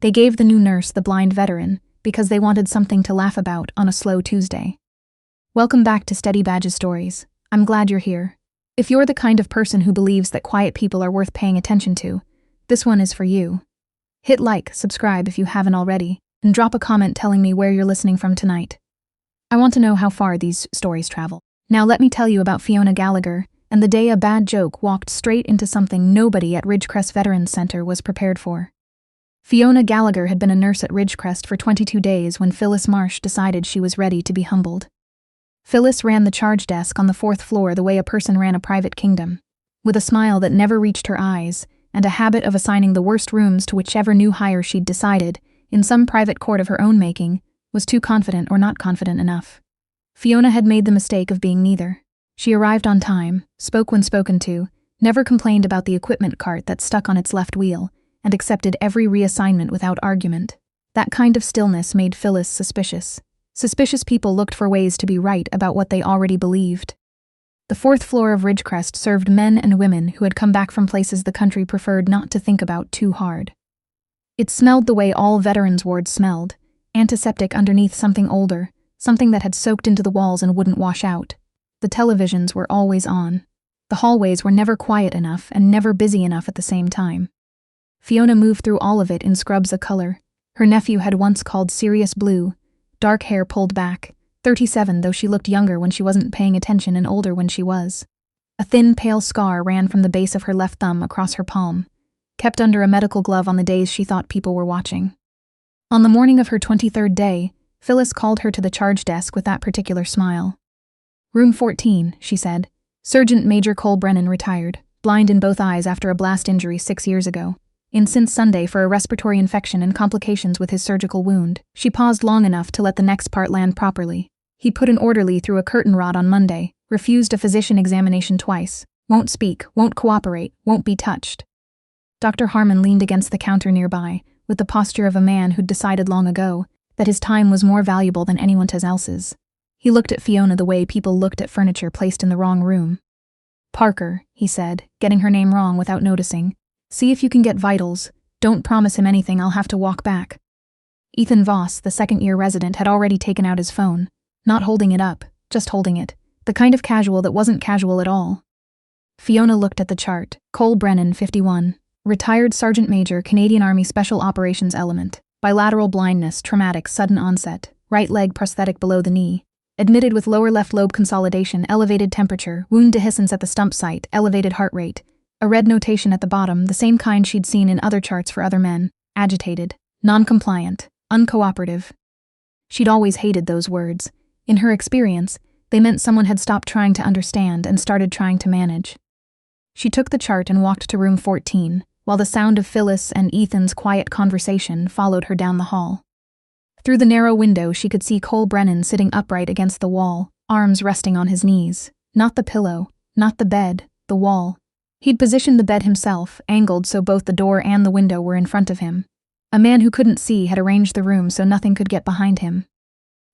They gave the new nurse the blind veteran because they wanted something to laugh about on a slow Tuesday. Welcome back to Steady Badge's Stories. I'm glad you're here. If you're the kind of person who believes that quiet people are worth paying attention to, this one is for you. Hit like, subscribe if you haven't already, and drop a comment telling me where you're listening from tonight. I want to know how far these stories travel. Now let me tell you about Fiona Gallagher and the day a bad joke walked straight into something nobody at Ridgecrest Veterans Center was prepared for. Fiona Gallagher had been a nurse at Ridgecrest for 22 days when Phyllis Marsh decided she was ready to be humbled. Phyllis ran the charge desk on the 4th floor the way a person ran a private kingdom, with a smile that never reached her eyes and a habit of assigning the worst rooms to whichever new hire she'd decided, in some private court of her own making, was too confident or not confident enough. Fiona had made the mistake of being neither. She arrived on time, spoke when spoken to, never complained about the equipment cart that stuck on its left wheel, and accepted every reassignment without argument. That kind of stillness made Phyllis suspicious. Suspicious people looked for ways to be right about what they already believed. The 4th floor of Ridgecrest served men and women who had come back from places the country preferred not to think about too hard. It smelled the way all veterans' wards smelled, antiseptic underneath something older, something that had soaked into the walls and wouldn't wash out. The televisions were always on. The hallways were never quiet enough and never busy enough at the same time. Fiona moved through all of it in scrubs a color her nephew had once called Sirius Blue, dark hair pulled back, 37 though she looked younger when she wasn't paying attention and older when she was. A thin, pale scar ran from the base of her left thumb across her palm, kept under a medical glove on the days she thought people were watching. On the morning of her 23rd day, Phyllis called her to the charge desk with that particular smile. "Room 14, she said. Sergeant Major Cole Brennan retired, blind in both eyes after a blast injury 6 years ago. In since Sunday for a respiratory infection and complications with his surgical wound." She paused long enough to let the next part land properly. "He put an orderly through a curtain rod on Monday, refused a physician examination twice, won't speak, won't cooperate, won't be touched." Dr. Harmon leaned against the counter nearby, with the posture of a man who'd decided long ago that his time was more valuable than anyone else's. He looked at Fiona the way people looked at furniture placed in the wrong room. "Parker," he said, getting her name wrong without noticing. "See if you can get vitals. Don't promise him anything, I'll have to walk back." Ethan Voss, the second-year resident, had already taken out his phone, not holding it up, just holding it, the kind of casual that wasn't casual at all. Fiona looked at the chart. Cole Brennan, 51. Retired Sergeant Major, Canadian Army Special Operations Element. Bilateral blindness, traumatic, sudden onset. Right leg prosthetic below the knee. Admitted with lower left lobe consolidation, elevated temperature, wound dehiscence at the stump site, elevated heart rate. A red notation at the bottom, the same kind she'd seen in other charts for other men. Agitated. Non-compliant. Uncooperative. She'd always hated those words. In her experience, they meant someone had stopped trying to understand and started trying to manage. She took the chart and walked to room 14, while the sound of Phyllis and Ethan's quiet conversation followed her down the hall. Through the narrow window, she could see Cole Brennan sitting upright against the wall, arms resting on his knees. Not the pillow, not the bed, the wall. He'd positioned the bed himself, angled so both the door and the window were in front of him. A man who couldn't see had arranged the room so nothing could get behind him.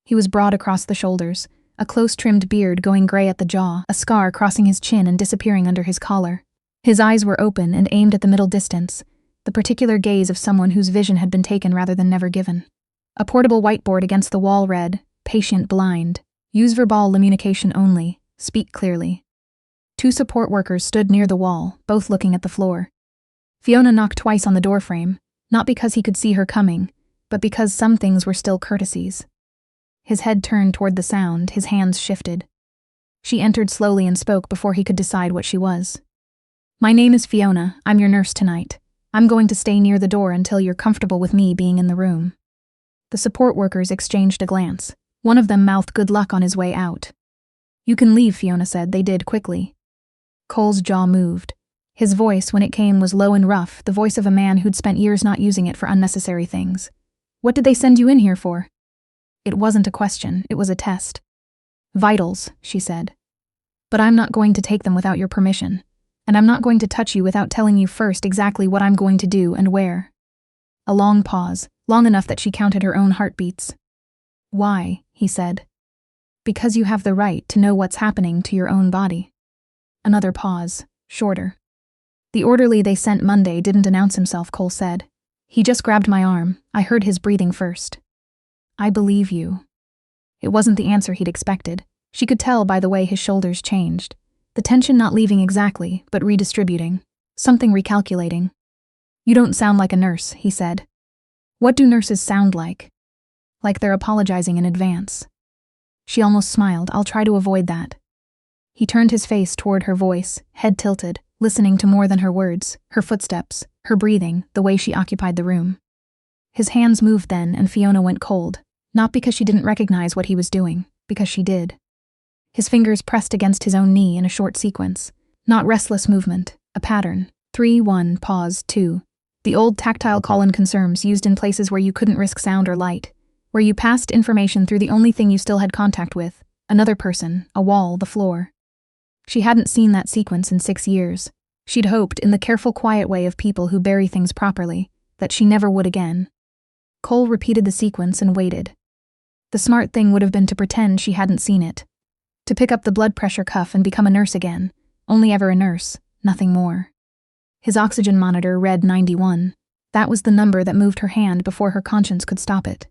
He was broad across the shoulders, a close-trimmed beard going gray at the jaw, a scar crossing his chin and disappearing under his collar. His eyes were open and aimed at the middle distance, the particular gaze of someone whose vision had been taken rather than never given. A portable whiteboard against the wall read, "Patient blind. Use verbal communication only. Speak clearly." 2 support workers stood near the wall, both looking at the floor. Fiona knocked twice on the doorframe, not because he could see her coming, but because some things were still courtesies. His head turned toward the sound, his hands shifted. She entered slowly and spoke before he could decide what she was. "My name is Fiona. I'm your nurse tonight. I'm going to stay near the door until you're comfortable with me being in the room." The support workers exchanged a glance. One of them mouthed good luck on his way out. "You can leave," Fiona said. They did, quickly. Cole's jaw moved. His voice, when it came, was low and rough, the voice of a man who'd spent years not using it for unnecessary things. "What did they send you in here for?" It wasn't a question, it was a test. "Vitals," she said. "But I'm not going to take them without your permission. And I'm not going to touch you without telling you first exactly what I'm going to do and where." A long pause, long enough that she counted her own heartbeats. "Why?" he said. "Because you have the right to know what's happening to your own body." Another pause, shorter. "The orderly they sent Monday didn't announce himself," Cole said. He just grabbed my arm. I heard his breathing first. I believe you. It wasn't the answer he'd expected. She could tell by the way his shoulders changed. The tension not leaving exactly, but redistributing. Something recalculating. You don't sound like a nurse, he said. What do nurses sound like? Like they're apologizing in advance. She almost smiled. I'll try to avoid that. He turned his face toward her voice, head tilted, listening to more than her words, her footsteps, her breathing, the way she occupied the room. His hands moved then, and Fiona went cold, not because she didn't recognize what he was doing, because she did. His fingers pressed against his own knee in a short sequence, not restless movement, a pattern. 3, 1, pause, 2. The old tactile call-in concerns used in places where you couldn't risk sound or light, where you passed information through the only thing you still had contact with, another person, a wall, the floor. She hadn't seen that sequence in 6 years. She'd hoped, in the careful, quiet way of people who bury things properly, that she never would again. Cole repeated the sequence and waited. The smart thing would have been to pretend she hadn't seen it. To pick up the blood pressure cuff and become a nurse again. Only ever a nurse, nothing more. His oxygen monitor read 91. That was the number that moved her hand before her conscience could stop it.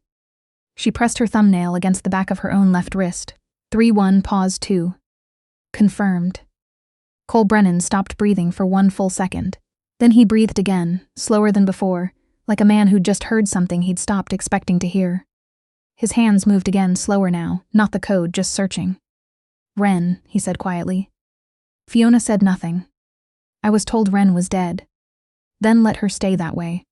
She pressed her thumbnail against the back of her own left wrist. 3, 1, pause, 2. Confirmed. Cole Brennan stopped breathing for 1 full second. Then he breathed again, slower than before, like a man who'd just heard something he'd stopped expecting to hear. His hands moved again, slower now, not the code, just searching. Ren, he said quietly. Fiona said nothing. I was told Ren was dead. Then let her stay that way.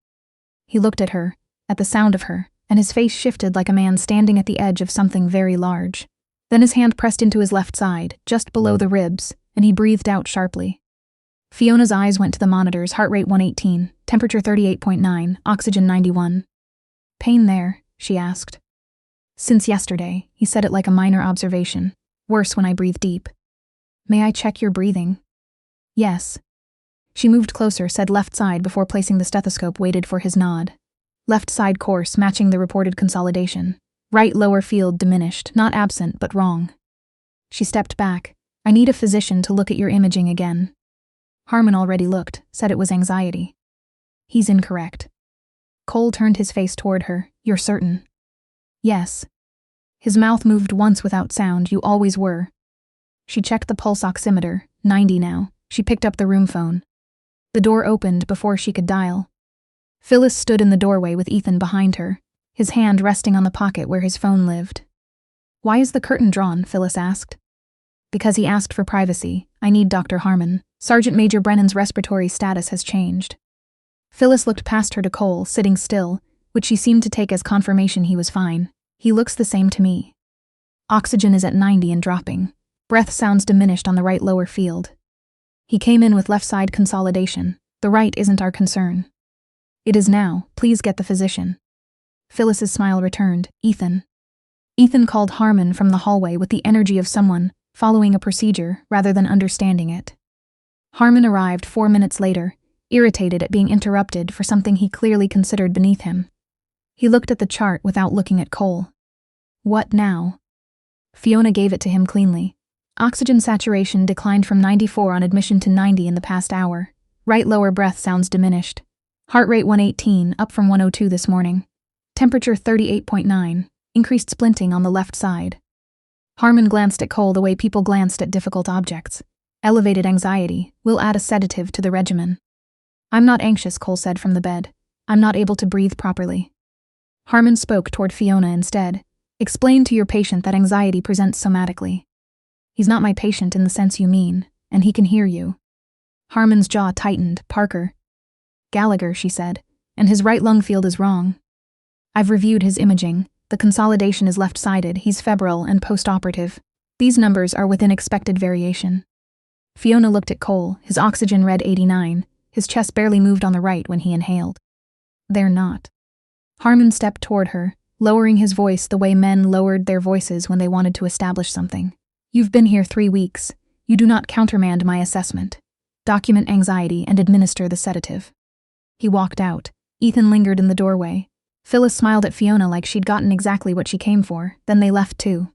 He looked at her, at the sound of her, and his face shifted like a man standing at the edge of something very large. Then his hand pressed into his left side, just below the ribs, and he breathed out sharply. Fiona's eyes went to the monitors, heart rate 118, temperature 38.9, oxygen 91. Pain there, she asked. Since yesterday, he said it like a minor observation. Worse when I breathe deep. May I check your breathing? Yes. She moved closer, said left side before placing the stethoscope, waited for his nod. Left side course matching the reported consolidation. Right lower field diminished, not absent, but wrong. She stepped back. I need a physician to look at your imaging again. Harmon already looked, said it was anxiety. He's incorrect. Cole turned his face toward her. You're certain? Yes. His mouth moved once without sound. You always were. She checked the pulse oximeter, 90 now. She picked up the room phone. The door opened before she could dial. Phyllis stood in the doorway with Ethan behind her, his hand resting on the pocket where his phone lived. Why is the curtain drawn? Phyllis asked. Because he asked for privacy. I need Dr. Harmon. Sergeant Major Brennan's respiratory status has changed. Phyllis looked past her to Cole, sitting still, which she seemed to take as confirmation he was fine. He looks the same to me. Oxygen is at 90 and dropping. Breath sounds diminished on the right lower field. He came in with left side consolidation. The right isn't our concern. It is now. Please get the physician. Phyllis's smile returned. Ethan. Ethan called Harmon from the hallway with the energy of someone following a procedure rather than understanding it. Harmon arrived 4 minutes later, irritated at being interrupted for something he clearly considered beneath him. He looked at the chart without looking at Cole. What now? Fiona gave it to him cleanly. Oxygen saturation declined from 94 on admission to 90 in the past hour. Right lower breath sounds diminished. Heart rate 118, up from 102 this morning. Temperature 38.9, increased splinting on the left side. Harmon glanced at Cole the way people glanced at difficult objects. Elevated anxiety. We'll add a sedative to the regimen. I'm not anxious, Cole said from the bed. I'm not able to breathe properly. Harmon spoke toward Fiona instead. Explain to your patient that anxiety presents somatically. He's not my patient in the sense you mean, and he can hear you. Harmon's jaw tightened. Parker. Gallagher, she said, and his right lung field is wrong. I've reviewed his imaging. The consolidation is left-sided. He's febrile and post-operative. These numbers are within expected variation. Fiona looked at Cole. His oxygen read 89. His chest barely moved on the right when he inhaled. They're not. Harmon stepped toward her, lowering his voice the way men lowered their voices when they wanted to establish something. You've been here 3 weeks. You do not countermand my assessment. Document anxiety and administer the sedative. He walked out. Ethan lingered in the doorway. Phyllis smiled at Fiona like she'd gotten exactly what she came for, then they left too.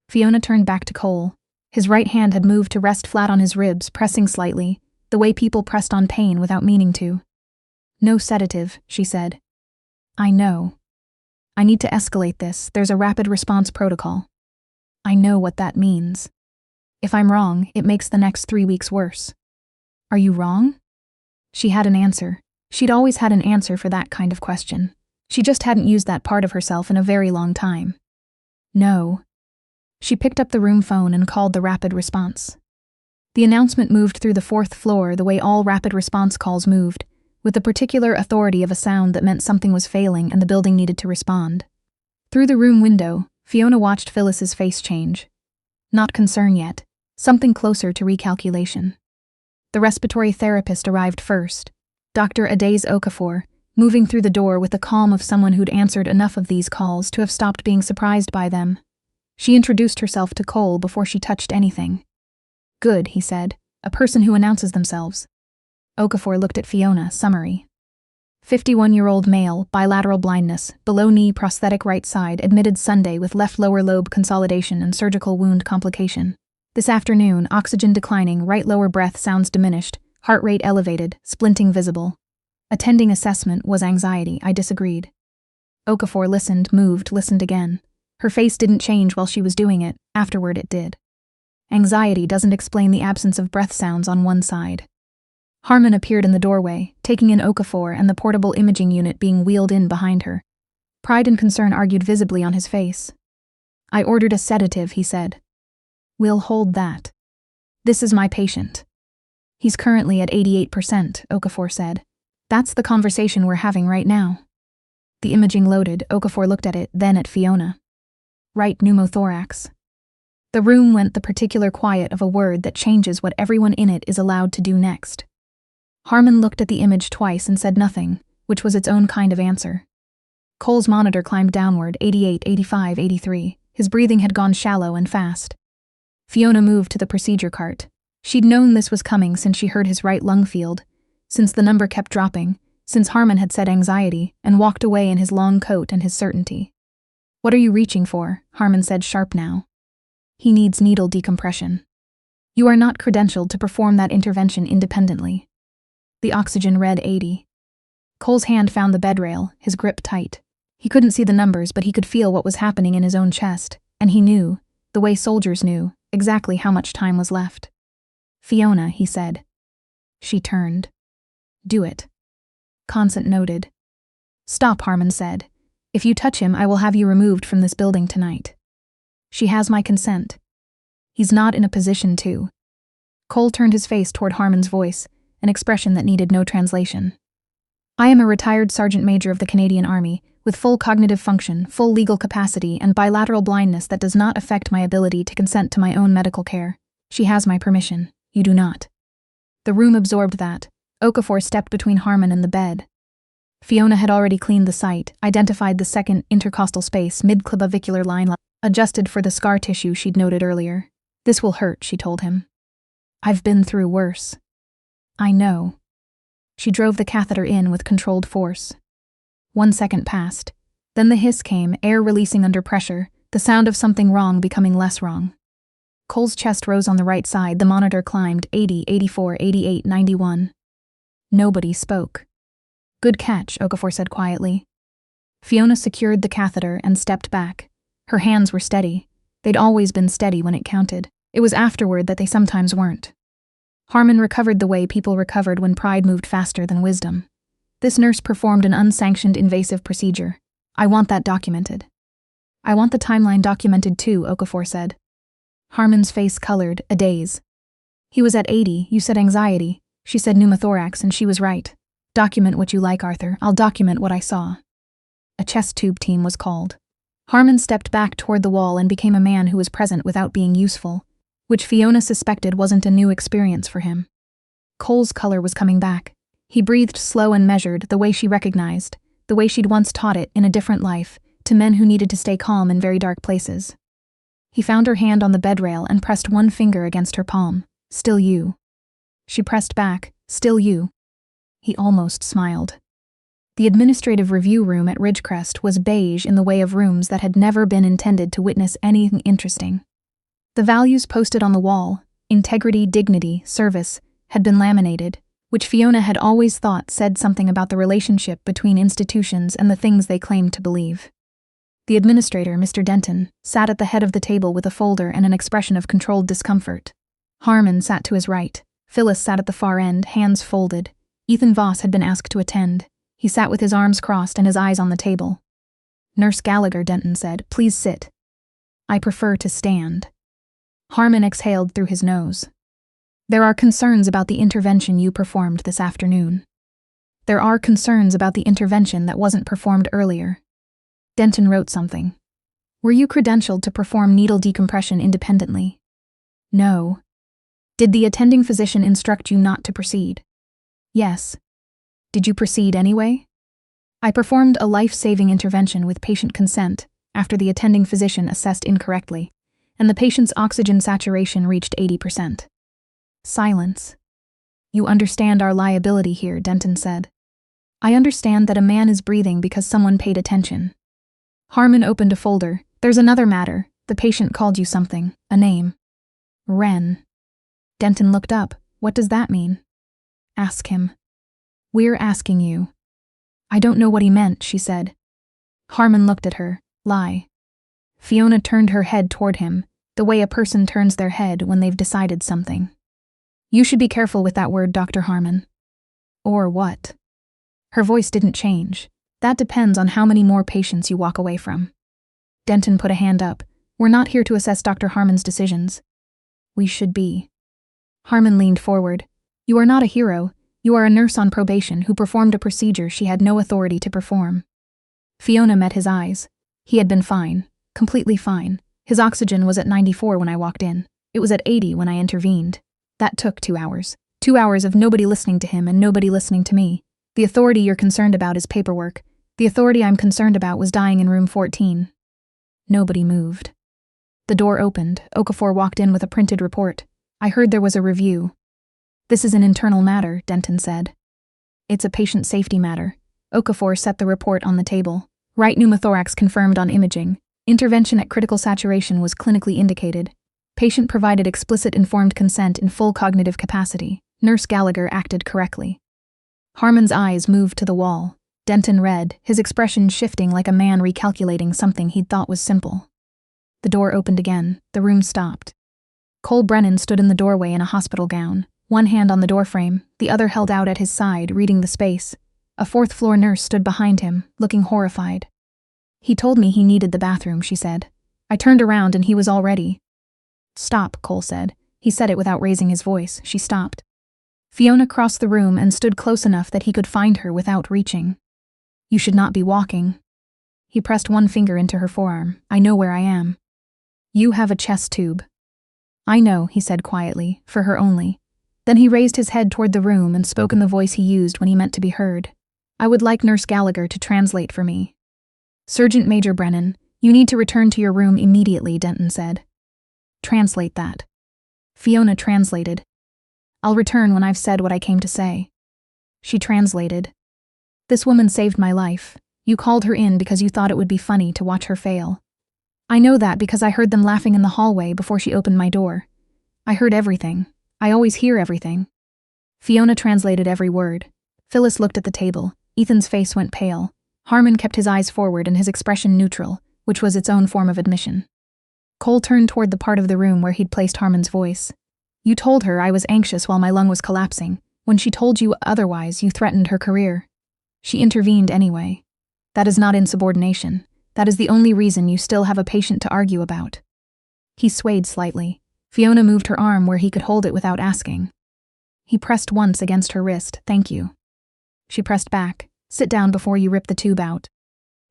Fiona turned back to Cole. His right hand had moved to rest flat on his ribs, pressing slightly, the way people pressed on pain without meaning to. No sedative, she said. I know. I need to escalate this. There's a rapid response protocol. I know what that means. If I'm wrong, it makes the next 3 weeks worse. Are you wrong? She had an answer. She'd always had an answer for that kind of question. She just hadn't used that part of herself in a very long time. No. She picked up the room phone and called the rapid response. The announcement moved through the 4th floor the way all rapid response calls moved, with the particular authority of a sound that meant something was failing and the building needed to respond. Through the room window, Fiona watched Phyllis's face change. Not concern yet, something closer to recalculation. The respiratory therapist arrived first, Dr. Adaze Okafor, moving through the door with the calm of someone who'd answered enough of these calls to have stopped being surprised by them. She introduced herself to Cole before she touched anything. Good, he said, a person who announces themselves. Okafor looked at Fiona, summary. 51-year-old male, bilateral blindness, below knee prosthetic right side, admitted Sunday with left lower lobe consolidation and surgical wound complication. This afternoon, oxygen declining, right lower breath sounds diminished, heart rate elevated, splinting visible. Attending assessment was anxiety, I disagreed. Okafor listened, moved, listened again. Her face didn't change while she was doing it, afterward it did. Anxiety doesn't explain the absence of breath sounds on one side. Harmon appeared in the doorway, taking in Okafor and the portable imaging unit being wheeled in behind her. Pride and concern argued visibly on his face. I ordered a sedative, he said. We'll hold that. This is my patient. He's currently at 88%, Okafor said. That's the conversation we're having right now. The imaging loaded, Okafor looked at it, then at Fiona. Right pneumothorax. The room went the particular quiet of a word that changes what everyone in it is allowed to do next. Harmon looked at the image twice and said nothing, which was its own kind of answer. Cole's monitor climbed downward, 88, 85, 83. His breathing had gone shallow and fast. Fiona moved to the procedure cart. She'd known this was coming since she heard his right lung field, since the number kept dropping, since Harmon had said anxiety, and walked away in his long coat and his certainty. What are you reaching for? Harmon said sharp now. He needs needle decompression. You are not credentialed to perform that intervention independently. The oxygen read 80. Cole's hand found the bed rail, his grip tight. He couldn't see the numbers, but he could feel what was happening in his own chest, and he knew, the way soldiers knew, exactly how much time was left. Fiona, he said. She turned. Do it. Consent noted. Stop, Harmon said. If you touch him, I will have you removed from this building tonight. She has my consent. He's not in a position to. Cole turned his face toward Harmon's voice, an expression that needed no translation. I am a retired sergeant major of the Canadian Army, with full cognitive function, full legal capacity, and bilateral blindness that does not affect my ability to consent to my own medical care. She has my permission. You do not. The room absorbed that. Okafor stepped between Harmon and the bed. Fiona had already cleaned the site, identified the second intercostal space, mid-clavicular line, adjusted for the scar tissue she'd noted earlier. This will hurt, she told him. I've been through worse. I know. She drove the catheter in with controlled force. 1 second passed. Then the hiss came, air releasing under pressure, the sound of something wrong becoming less wrong. Cole's chest rose on the right side, the monitor climbed, 80, 84, 88, 91. Nobody spoke. Good catch, Okafor said quietly. Fiona secured the catheter and stepped back. Her hands were steady. They'd always been steady when it counted. It was afterward that they sometimes weren't. Harmon recovered the way people recovered when pride moved faster than wisdom. This nurse performed an unsanctioned invasive procedure. I want that documented. I want the timeline documented too, Okafor said. Harmon's face colored, a daze. He was at 80, you said anxiety. She said pneumothorax, and she was right. Document what you like, Arthur. I'll document what I saw. A chest tube team was called. Harmon stepped back toward the wall and became a man who was present without being useful, which Fiona suspected wasn't a new experience for him. Cole's color was coming back. He breathed slow and measured, the way she recognized, the way she'd once taught it in a different life, to men who needed to stay calm in very dark places. He found her hand on the bed rail and pressed one finger against her palm. Still you. She pressed back. Still you. He almost smiled. The administrative review room at Ridgecrest was beige in the way of rooms that had never been intended to witness anything interesting. The values posted on the wall, integrity, dignity, service, had been laminated, which Fiona had always thought said something about the relationship between institutions and the things they claimed to believe. The administrator, Mr. Denton, sat at the head of the table with a folder and an expression of controlled discomfort. Harmon sat to his right. Phyllis sat at the far end, hands folded. Ethan Voss had been asked to attend. He sat with his arms crossed and his eyes on the table. Nurse Gallagher, Denton said, please sit. I prefer to stand. Harmon exhaled through his nose. There are concerns about the intervention you performed this afternoon. There are concerns about the intervention that wasn't performed earlier. Denton wrote something. Were you credentialed to perform needle decompression independently? No. Did the attending physician instruct you not to proceed? Yes. Did you proceed anyway? I performed a life-saving intervention with patient consent after the attending physician assessed incorrectly, and the patient's oxygen saturation reached 80%. Silence. You understand our liability here, Denton said. I understand that a man is breathing because someone paid attention. Harmon opened a folder. There's another matter. The patient called you something, a name. Wren. Denton looked up. What does that mean? Ask him. We're asking you. I don't know what he meant, she said. Harmon looked at her. Lie. Fiona turned her head toward him, the way a person turns their head when they've decided something. You should be careful with that word, Dr. Harmon. Or what? Her voice didn't change. That depends on how many more patients you walk away from. Denton put a hand up. We're not here to assess Dr. Harmon's decisions. We should be. Harmon leaned forward. You are not a hero. You are a nurse on probation who performed a procedure she had no authority to perform. Fiona met his eyes. He had been fine. Completely fine. His oxygen was at 94 when I walked in. It was at 80 when I intervened. That took 2 hours. 2 hours of nobody listening to him and nobody listening to me. The authority you're concerned about is paperwork. The authority I'm concerned about was dying in room 14. Nobody moved. The door opened. Okafor walked in with a printed report. I heard there was a review. This is an internal matter, Denton said. It's a patient safety matter. Okafor set the report on the table. Right pneumothorax confirmed on imaging. Intervention at critical saturation was clinically indicated. Patient provided explicit informed consent in full cognitive capacity. Nurse Gallagher acted correctly. Harmon's eyes moved to the wall. Denton read, his expression shifting like a man recalculating something he'd thought was simple. The door opened again. The room stopped. Cole Brennan stood in the doorway in a hospital gown, one hand on the doorframe, the other held out at his side, reading the space. A fourth-floor nurse stood behind him, looking horrified. He told me he needed the bathroom, she said. I turned around and he was all ready. Stop, Cole said. He said it without raising his voice. She stopped. Fiona crossed the room and stood close enough that he could find her without reaching. You should not be walking. He pressed one finger into her forearm. I know where I am. You have a chest tube. I know, he said quietly, for her only. Then he raised his head toward the room and spoke in the voice he used when he meant to be heard. I would like Nurse Gallagher to translate for me. Sergeant Major Brennan, you need to return to your room immediately, Denton said. Translate that. Fiona translated. I'll return when I've said what I came to say. She translated. This woman saved my life. You called her in because you thought it would be funny to watch her fail. I know that because I heard them laughing in the hallway before she opened my door. I heard everything. I always hear everything. Fiona translated every word. Phyllis looked at the table. Ethan's face went pale. Harmon kept his eyes forward and his expression neutral, which was its own form of admission. Cole turned toward the part of the room where he'd placed Harmon's voice. You told her I was anxious while my lung was collapsing. When she told you otherwise, you threatened her career. She intervened anyway. That is not insubordination. That is the only reason you still have a patient to argue about. He swayed slightly. Fiona moved her arm where he could hold it without asking. He pressed once against her wrist. Thank you. She pressed back. Sit down before you rip the tube out.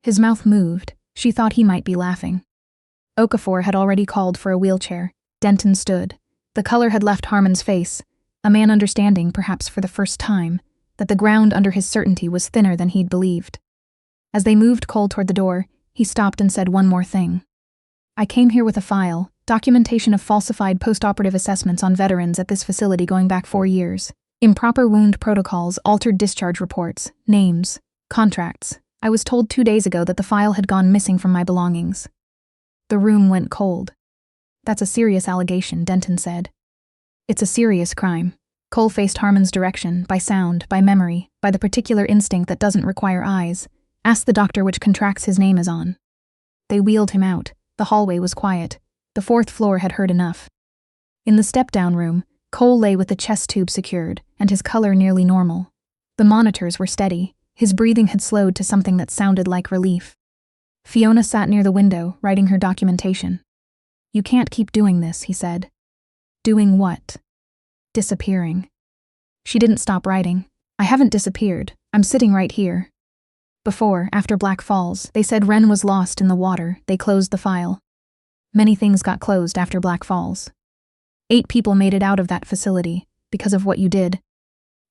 His mouth moved. She thought he might be laughing. Okafor had already called for a wheelchair. Denton stood. The color had left Harmon's face, a man understanding, perhaps for the first time, that the ground under his certainty was thinner than he'd believed. As they moved Cole toward the door, he stopped and said one more thing. I came here with a file, documentation of falsified post-operative assessments on veterans at this facility going back 4 years. Improper wound protocols, altered discharge reports, names, contracts. I was told 2 days ago that the file had gone missing from my belongings. The room went cold. That's a serious allegation, Denton said. It's a serious crime. Cole faced Harmon's direction, by sound, by memory, by the particular instinct that doesn't require eyes. Asked the doctor which contracts his name is on. They wheeled him out. The hallway was quiet. The 4th floor had heard enough. In the step-down room, Cole lay with the chest tube secured, and his color nearly normal. The monitors were steady. His breathing had slowed to something that sounded like relief. Fiona sat near the window, writing her documentation. "You can't keep doing this," he said. "Doing what?" "Disappearing." She didn't stop writing. "I haven't disappeared. I'm sitting right here." Before, after Black Falls, they said Ren was lost in the water. They closed the file. Many things got closed after Black Falls. 8 people made it out of that facility, because of what you did.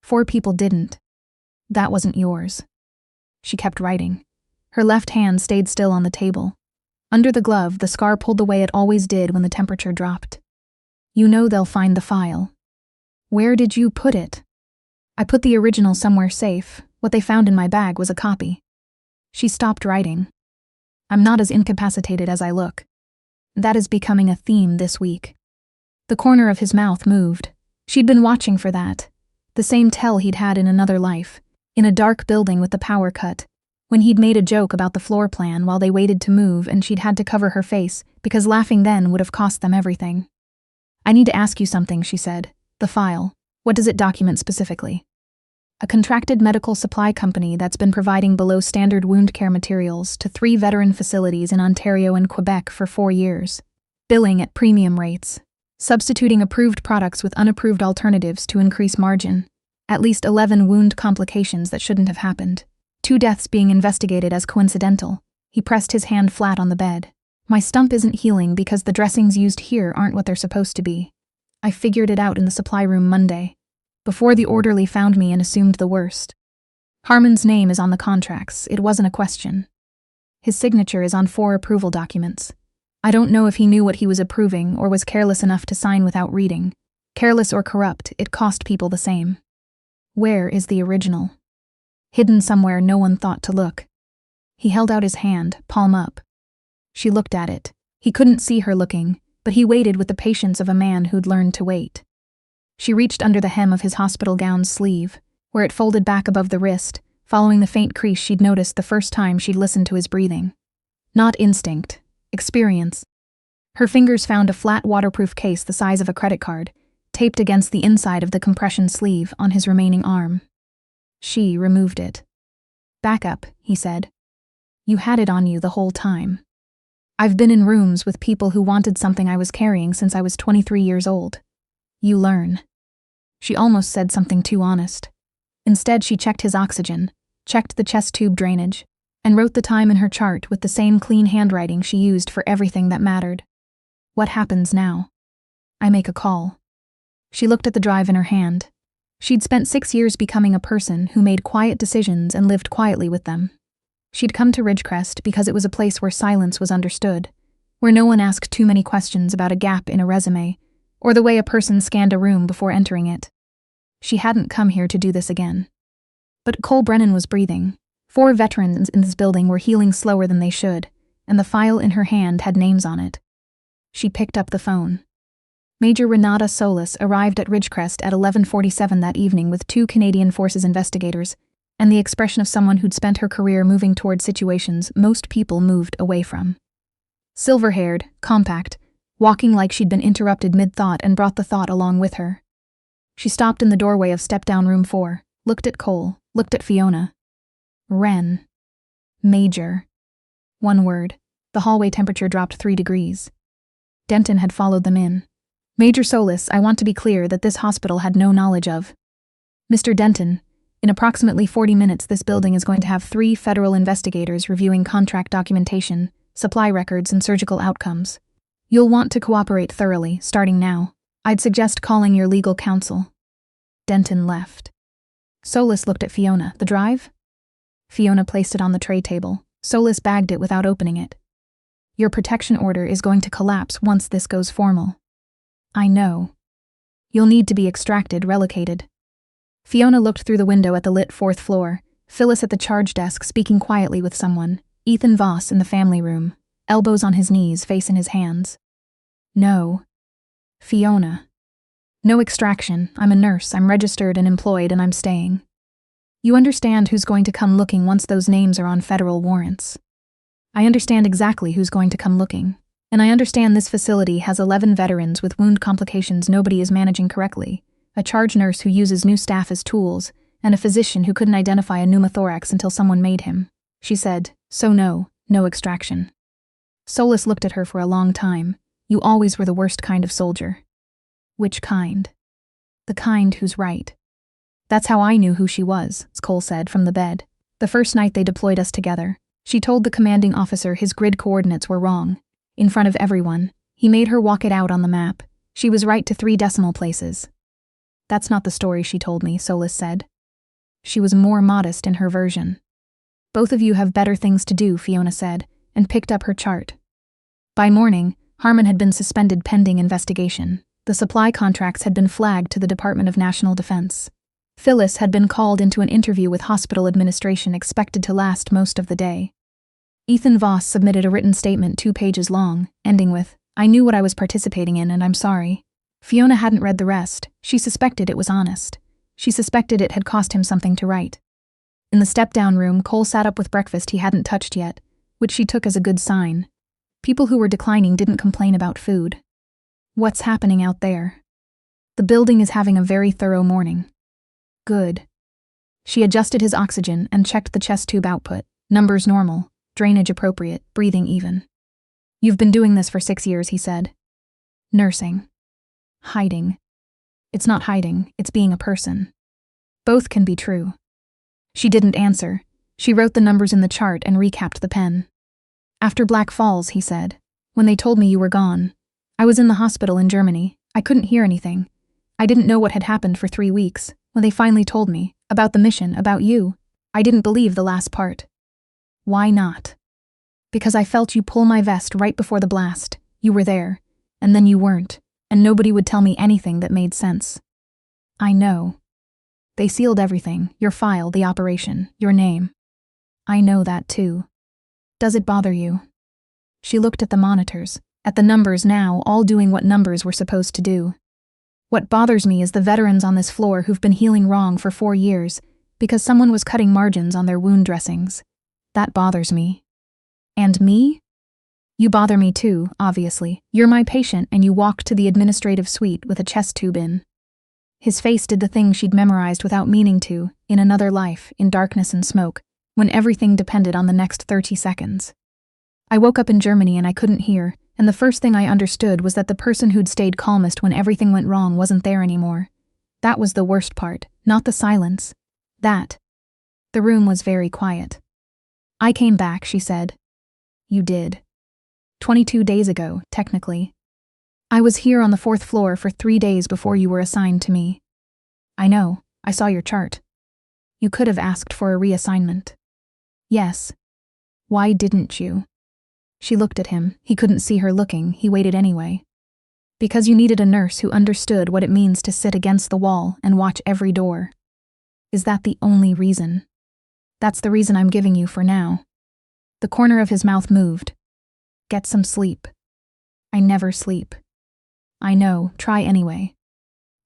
4 people didn't. That wasn't yours. She kept writing. Her left hand stayed still on the table. Under the glove, the scar pulled the way it always did when the temperature dropped. "You know they'll find the file." "Where did you put it?" "I put the original somewhere safe. What they found in my bag was a copy." She stopped writing. "I'm not as incapacitated as I look." That is becoming a theme this week. The corner of his mouth moved. She'd been watching for that. The same tell he'd had in another life, in a dark building with the power cut, when he'd made a joke about the floor plan while they waited to move and she'd had to cover her face because laughing then would have cost them everything. "I need to ask you something," she said. "The file. What does it document specifically?" "A contracted medical supply company that's been providing below-standard wound care materials to 3 veteran facilities in Ontario and Quebec for 4 years. Billing at premium rates. Substituting approved products with unapproved alternatives to increase margin. At least 11 wound complications that shouldn't have happened. 2 deaths being investigated as coincidental." He pressed his hand flat on the bed. "My stump isn't healing because the dressings used here aren't what they're supposed to be. I figured it out in the supply room Monday, before the orderly found me and assumed the worst. Harmon's name is on the contracts. It wasn't a question. His signature is on 4 approval documents. I don't know if he knew what he was approving or was careless enough to sign without reading. Careless or corrupt, it cost people the same." "Where is the original?" "Hidden somewhere no one thought to look." He held out his hand, palm up. She looked at it. He couldn't see her looking, but he waited with the patience of a man who'd learned to wait. She reached under the hem of his hospital gown's sleeve, where it folded back above the wrist, following the faint crease she'd noticed the first time she'd listened to his breathing. Not instinct. Experience. Her fingers found a flat waterproof case the size of a credit card, taped against the inside of the compression sleeve on his remaining arm. She removed it. "Back up," he said. "You had it on you the whole time. I've been in rooms with people who wanted something I was carrying since I was 23 years old. You learn." She almost said something too honest. Instead, she checked his oxygen, checked the chest tube drainage, and wrote the time in her chart with the same clean handwriting she used for everything that mattered. "What happens now?" "I make a call." She looked at the drive in her hand. She'd spent 6 years becoming a person who made quiet decisions and lived quietly with them. She'd come to Ridgecrest because it was a place where silence was understood, where no one asked too many questions about a gap in a resume, or the way a person scanned a room before entering it. She hadn't come here to do this again. But Cole Brennan was breathing. 4 veterans in this building were healing slower than they should, and the file in her hand had names on it. She picked up the phone. Major Renata Solis arrived at Ridgecrest at 11:47 that evening with 2 Canadian Forces investigators, and the expression of someone who'd spent her career moving toward situations most people moved away from. Silver-haired, compact, walking like she'd been interrupted mid-thought and brought the thought along with her. She stopped in the doorway of step-down room 4, looked at Cole, looked at Fiona. Ren. Major. 1 word. The hallway temperature dropped 3 degrees. Denton had followed them in. "Major Solis, I want to be clear that this hospital had no knowledge of." "Mr. Denton, in approximately 40 minutes this building is going to have 3 federal investigators reviewing contract documentation, supply records, and surgical outcomes. You'll want to cooperate thoroughly, starting now. I'd suggest calling your legal counsel." Denton left. Solis looked at Fiona. "The drive?" Fiona placed it on the tray table. Solis bagged it without opening it. "Your protection order is going to collapse once this goes formal." "I know. You'll need to be extracted, relocated." Fiona looked through the window at the lit 4th floor, Phyllis at the charge desk speaking quietly with someone, Ethan Voss in the family room, elbows on his knees, face in his hands. "No. Fiona. No extraction. I'm a nurse. I'm registered and employed, and I'm staying. You understand who's going to come looking once those names are on federal warrants. I understand exactly who's going to come looking. And I understand this facility has 11 veterans with wound complications nobody is managing correctly, a charge nurse who uses new staff as tools, and a physician who couldn't identify a pneumothorax until someone made him. She said, so no extraction. Solus looked at her for a long time. You always were the worst kind of soldier. Which kind? The kind who's right. That's how I knew who she was, Cole said from the bed. The first night they deployed us together, she told the commanding officer his grid coordinates were wrong. In front of everyone, he made her walk it out on the map. She was right to 3 decimal places. That's not the story she told me, Solus said. She was more modest in her version. Both of you have better things to do, Fiona said, and picked up her chart. By morning, Harmon had been suspended pending investigation. The supply contracts had been flagged to the Department of National Defense. Phyllis had been called into an interview with hospital administration expected to last most of the day. Ethan Voss submitted a written statement 2 pages long, ending with, I knew what I was participating in and I'm sorry. Fiona hadn't read the rest. She suspected it was honest. She suspected it had cost him something to write. In the step-down room, Cole sat up with breakfast he hadn't touched yet, which she took as a good sign. People who were declining didn't complain about food. What's happening out there? The building is having a very thorough morning. Good. She adjusted his oxygen and checked the chest tube output. Numbers normal, drainage appropriate, breathing even. You've been doing this for 6 years, he said. Nursing. Hiding. It's not hiding, it's being a person. Both can be true. She didn't answer. She wrote the numbers in the chart and recapped the pen. After Black Falls, he said, when they told me you were gone. I was in the hospital in Germany. I couldn't hear anything. I didn't know what had happened for 3 weeks. When they finally told me, about the mission, about you, I didn't believe the last part. Why not? Because I felt you pull my vest right before the blast. You were there, and then you weren't, and nobody would tell me anything that made sense. I know. They sealed everything, your file, the operation, your name. I know that too. Does it bother you? She looked at the monitors, at the numbers now, all doing what numbers were supposed to do. What bothers me is the veterans on this floor who've been healing wrong for 4 years because someone was cutting margins on their wound dressings. That bothers me. And me? You bother me too, obviously. You're my patient and you walk to the administrative suite with a chest tube in. His face did the thing she'd memorized without meaning to, in another life, in darkness and smoke, when everything depended on the next 30 seconds. I woke up in Germany and I couldn't hear, and the first thing I understood was that the person who'd stayed calmest when everything went wrong wasn't there anymore. That was the worst part, not the silence. That. The room was very quiet. I came back, she said. You did. 22 days ago, technically. I was here on the 4th floor for 3 days before you were assigned to me. I know, I saw your chart. You could have asked for a reassignment. Yes. Why didn't you? She looked at him. He couldn't see her looking. He waited anyway. Because you needed a nurse who understood what it means to sit against the wall and watch every door. Is that the only reason? That's the reason I'm giving you for now. The corner of his mouth moved. Get some sleep. I never sleep. I know, try anyway.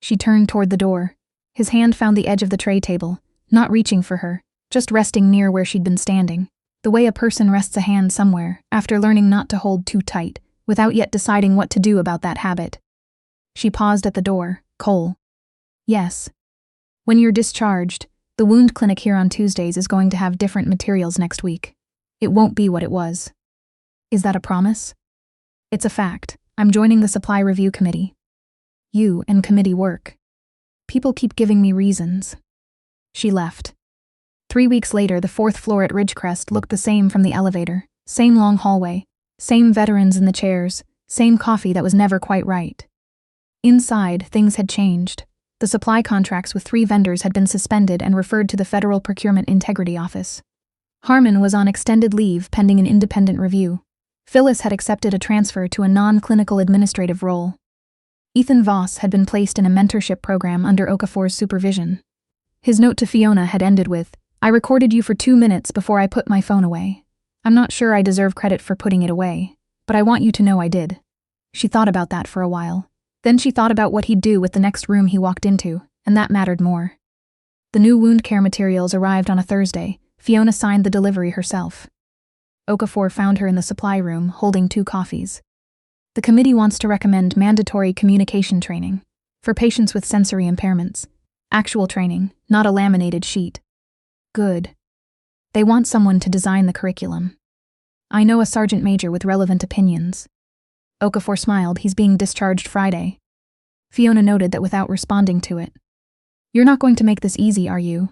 She turned toward the door. His hand found the edge of the tray table, not reaching for her, just resting near where she'd been standing. The way a person rests a hand somewhere, after learning not to hold too tight, without yet deciding what to do about that habit. She paused at the door. Cole. Yes. When you're discharged, the wound clinic here on Tuesdays is going to have different materials next week. It won't be what it was. Is that a promise? It's a fact. I'm joining the supply review committee. You and committee work. People keep giving me reasons. She left. 3 weeks later, the 4th floor at Ridgecrest looked the same from the elevator. Same long hallway. Same veterans in the chairs. Same coffee that was never quite right. Inside, things had changed. The supply contracts with 3 vendors had been suspended and referred to the Federal Procurement Integrity Office. Harmon was on extended leave pending an independent review. Phyllis had accepted a transfer to a non-clinical administrative role. Ethan Voss had been placed in a mentorship program under Okafor's supervision. His note to Fiona had ended with, I recorded you for 2 minutes before I put my phone away. I'm not sure I deserve credit for putting it away, but I want you to know I did. She thought about that for a while. Then she thought about what he'd do with the next room he walked into, and that mattered more. The new wound care materials arrived on a Thursday. Fiona signed the delivery herself. Okafor found her in the supply room, holding 2 coffees. The committee wants to recommend mandatory communication training for patients with sensory impairments. Actual training, not a laminated sheet. Good. They want someone to design the curriculum. I know a sergeant major with relevant opinions. Okafor smiled. He's being discharged Friday. Fiona noted that without responding to it. You're not going to make this easy, are you?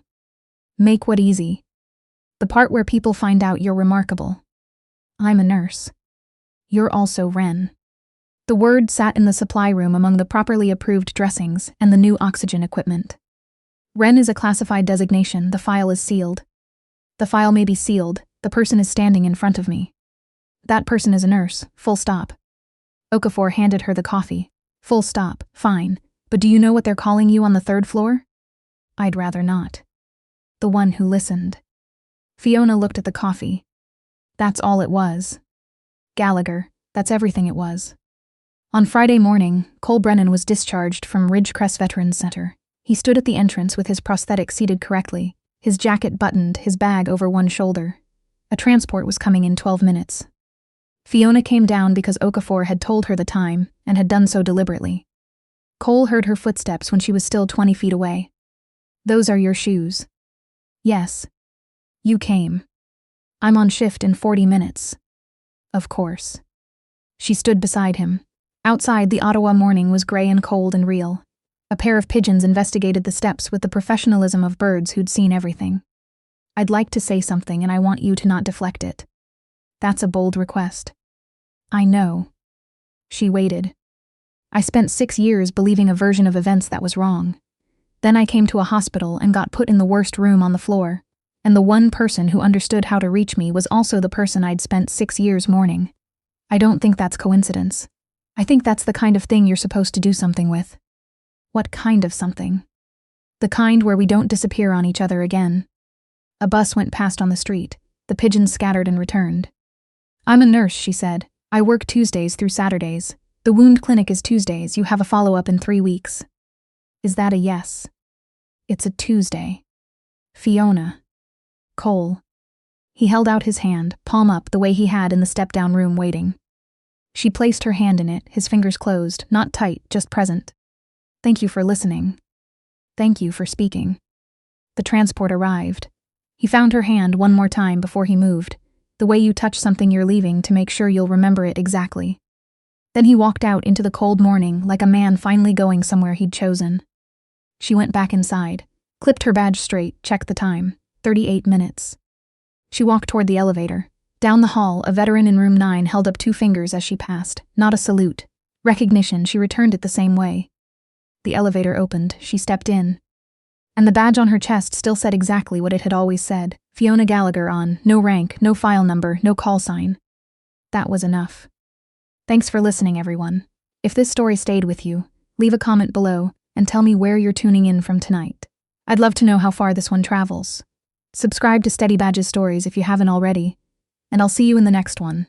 Make what easy? The part where people find out you're remarkable. I'm a nurse. You're also Ren. The word sat in the supply room among the properly approved dressings and the new oxygen equipment. Ren is a classified designation. The file is sealed. The file may be sealed. The person is standing in front of me. That person is a nurse. Full stop. Okafor handed her the coffee. Full stop. Fine. But do you know what they're calling you on the 3rd floor? I'd rather not. The one who listened. Fiona looked at the coffee. That's all it was. Gallagher. That's everything it was. On Friday morning, Cole Brennan was discharged from Ridgecrest Veterans Center. He stood at the entrance with his prosthetic seated correctly, his jacket buttoned, his bag over one shoulder. A transport was coming in 12 minutes. Fiona came down because Okafor had told her the time and had done so deliberately. Cole heard her footsteps when she was still 20 feet away. Those are your shoes. Yes. You came. I'm on shift in 40 minutes. Of course. She stood beside him. Outside, the Ottawa morning was gray and cold and real. A pair of pigeons investigated the steps with the professionalism of birds who'd seen everything. I'd like to say something and I want you to not deflect it. That's a bold request. I know. She waited. I spent 6 years believing a version of events that was wrong. Then I came to a hospital and got put in the worst room on the floor, and the one person who understood how to reach me was also the person I'd spent 6 years mourning. I don't think that's coincidence. I think that's the kind of thing you're supposed to do something with. What kind of something? The kind where we don't disappear on each other again. A bus went past on the street. The pigeons scattered and returned. I'm a nurse, she said. I work Tuesdays through Saturdays. The wound clinic is Tuesdays. You have a follow-up in 3 weeks. Is that a yes? It's a Tuesday. Fiona. Cole. He held out his hand, palm up, the way he had in the step-down room waiting. She placed her hand in it, his fingers closed, not tight, just present. Thank you for listening. Thank you for speaking. The transport arrived. He found her hand one more time before he moved, the way you touch something you're leaving to make sure you'll remember it exactly. Then he walked out into the cold morning like a man finally going somewhere he'd chosen. She went back inside, clipped her badge straight, checked the time, 38 minutes. She walked toward the elevator. Down the hall, a veteran in room 9 held up 2 fingers as she passed, not a salute. Recognition, she returned it the same way. The elevator opened, she stepped in. And the badge on her chest still said exactly what it had always said. Fiona Gallagher on, no rank, no file number, no call sign. That was enough. Thanks for listening, everyone. If this story stayed with you, leave a comment below and tell me where you're tuning in from tonight. I'd love to know how far this one travels. Subscribe to Steady Badges Stories if you haven't already, and I'll see you in the next one.